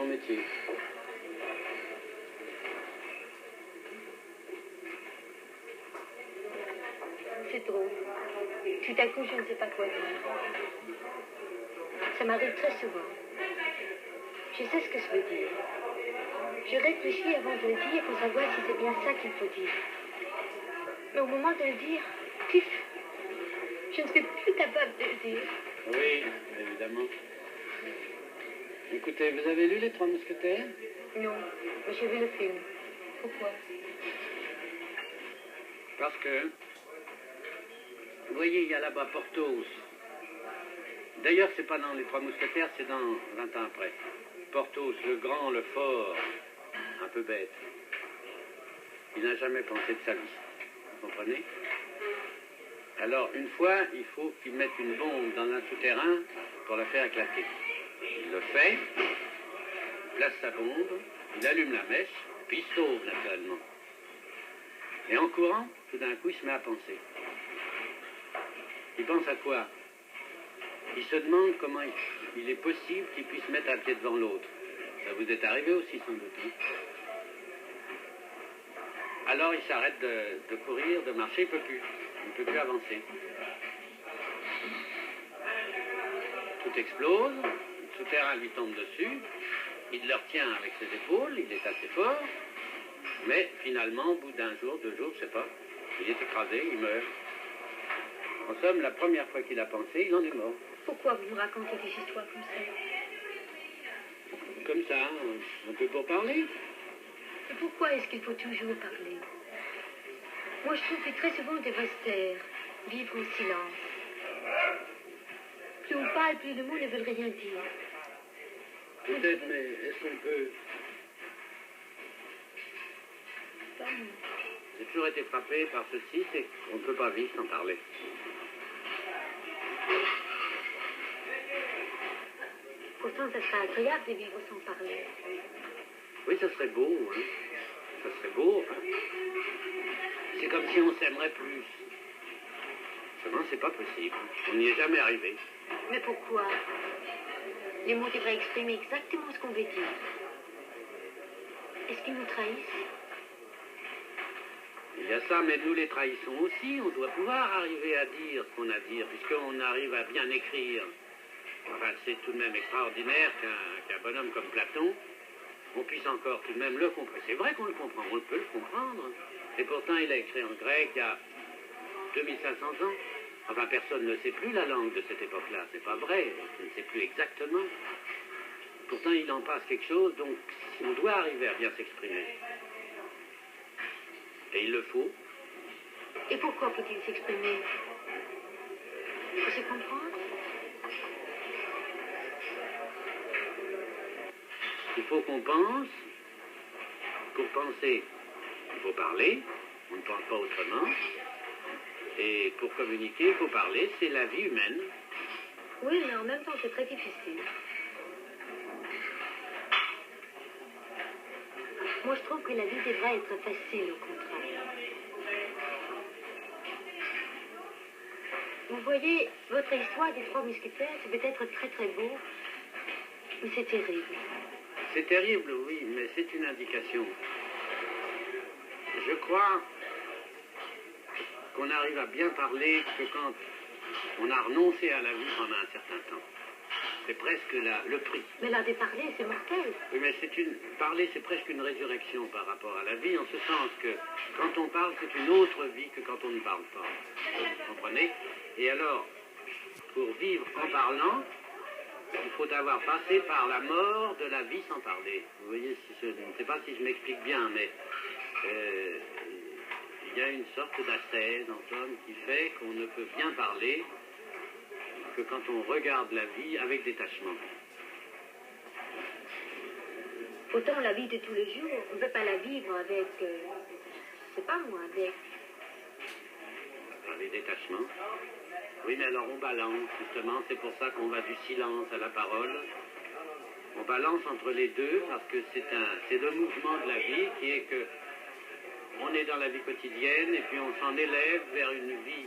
mon métier. C'est drôle. Tout à coup, je ne sais pas quoi dire. Ça m'arrive très souvent. Je sais ce que ça veut dire. Je réfléchis avant de le dire pour savoir si c'est bien ça qu'il faut dire. Mais au moment de le dire, pif, je ne suis plus capable de le dire. Oui, évidemment. Écoutez, vous avez lu Les Trois Mousquetaires? Non, mais j'ai vu le film. Pourquoi? Parce que, vous voyez, il y a là-bas Porthos. D'ailleurs, c'est pas dans Les Trois Mousquetaires, c'est dans 20 ans après. Porthos, le grand, le fort, un peu bête. Il n'a jamais pensé de sa vie. Vous comprenez? Alors, une fois, il faut qu'il mette une bombe dans un souterrain pour la faire éclater. Il le fait, il place sa bombe, il allume la mèche, puis il sauve naturellement. Et en courant, tout d'un coup, il se met à penser. Il pense à quoi? Il se demande comment il est possible qu'il puisse mettre un pied devant l'autre. Ça vous est arrivé aussi, sans doute. Hein? Alors il s'arrête de courir, de marcher, il ne peut plus avancer. Tout explose, le souterrain lui tombe dessus, il le retient avec ses épaules, il est assez fort, mais finalement, au bout d'un jour, 2 jours, je ne sais pas, il est écrasé, il meurt. En somme, la première fois qu'il a pensé, il en est mort. Pourquoi vous me racontez des histoires comme ça? Comme ça, un peu pour parler. Et pourquoi est-ce qu'il faut toujours parler? Moi, je trouve que très souvent, on devrait se taire, vivre en silence. Plus on parle, plus le mot ne veut rien dire. Peut-être, mais est-ce qu'on peut... J'ai toujours été frappé par ceci, c'est qu'on ne peut pas vivre sans parler. Pourtant, ça serait agréable de vivre sans parler. Oui, ça serait beau, hein. Ça serait beau, enfin. C'est comme si on s'aimerait plus. Seulement, c'est pas possible. On n'y est jamais arrivé. Mais pourquoi? Les mots devraient exprimer exactement ce qu'on veut dire. Est-ce qu'ils nous trahissent? Il y a ça, mais nous les trahissons aussi. On doit pouvoir arriver à dire ce qu'on a à dire, puisqu'on arrive à bien écrire. Enfin, c'est tout de même extraordinaire qu'un bonhomme comme Platon, on puisse encore tout de même le comprendre. C'est vrai qu'on le comprend, on peut le comprendre. Et pourtant, il a écrit en grec il y a 2500 ans. Enfin, personne ne sait plus la langue de cette époque-là. C'est pas vrai, on ne sait plus exactement. Pourtant, il en passe quelque chose, donc on doit arriver à bien s'exprimer. Et il le faut. Et pourquoi faut-il s'exprimer? Pour se comprendre? Il faut qu'on pense. Pour penser, il faut parler. On ne pense pas autrement. Et pour communiquer, il faut parler. C'est la vie humaine. Oui, mais en même temps, c'est très difficile. Moi, je trouve que la vie devrait être facile, au contraire. Vous voyez, votre histoire des Trois Mousquetaires, c'est peut-être très très beau, mais c'est terrible. C'est terrible, oui, mais c'est une indication. Je crois qu'on arrive à bien parler que quand on a renoncé à la vie pendant un certain temps. C'est presque le prix. Mais là, de parler, c'est mortel. Oui, mais parler, c'est presque une résurrection par rapport à la vie, en ce sens que quand on parle, c'est une autre vie que quand on ne parle pas. Vous comprenez? Et alors, pour vivre en parlant, il faut avoir passé par la mort de la vie sans parler. Vous voyez, je ne sais pas si je m'explique bien, mais il y a une sorte d'ascèse en l'homme qui fait qu'on ne peut bien parler que quand on regarde la vie avec détachement. Pourtant, la vie de tous les jours, on ne peut pas la vivre avec, je sais pas moi, avec détachement. Oui, mais alors on balance, justement, c'est pour ça qu'on va du silence à la parole. On balance entre les deux, parce que c'est le mouvement de la vie qui est que on est dans la vie quotidienne et puis on s'en élève vers une vie,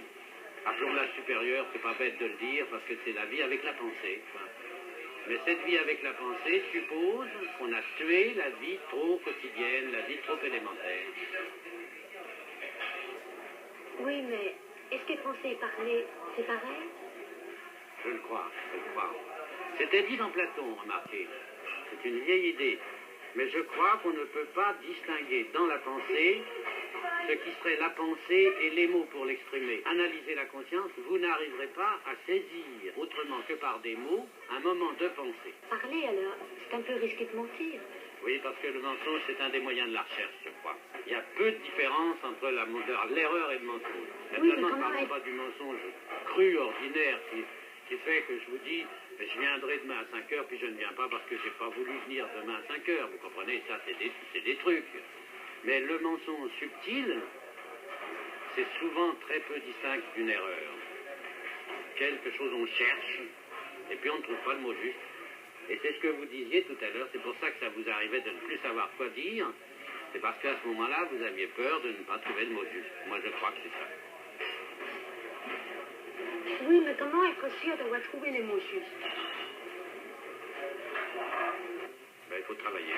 appelons-la supérieure, c'est pas bête de le dire, parce que c'est la vie avec la pensée. Enfin, Mais cette vie avec la pensée suppose qu'on a tué la vie trop quotidienne, la vie trop élémentaire. Oui, mais est-ce que penser et parler, c'est pareil? Je le crois, je le crois. C'était dit dans Platon, remarquez. C'est une vieille idée. Mais je crois qu'on ne peut pas distinguer dans la pensée ce qui serait la pensée et les mots pour l'exprimer. Analysez la conscience, vous n'arriverez pas à saisir, autrement que par des mots, un moment de pensée. Parler alors, c'est un peu risqué de mentir. Oui, parce que le mensonge, c'est un des moyens de la recherche, je crois. Il y a peu de différence entre l'erreur et le mensonge. Naturellement, ne parlons pas du mensonge cru, ordinaire, qui fait que je vous dis, je viendrai demain à 5 heures, puis je ne viens pas parce que je n'ai pas voulu venir demain à 5 heures. Vous comprenez, ça, c'est des trucs. Mais le mensonge subtil, c'est souvent très peu distinct d'une erreur. Quelque chose on cherche, et puis on ne trouve pas le mot juste. Et c'est ce que vous disiez tout à l'heure, c'est pour ça que ça vous arrivait de ne plus savoir quoi dire. C'est parce qu'à ce moment-là, vous aviez peur de ne pas trouver le mot juste. Moi, je crois que c'est ça. Oui, mais comment être sûr d'avoir trouvé les mots justes? Ben, il faut travailler.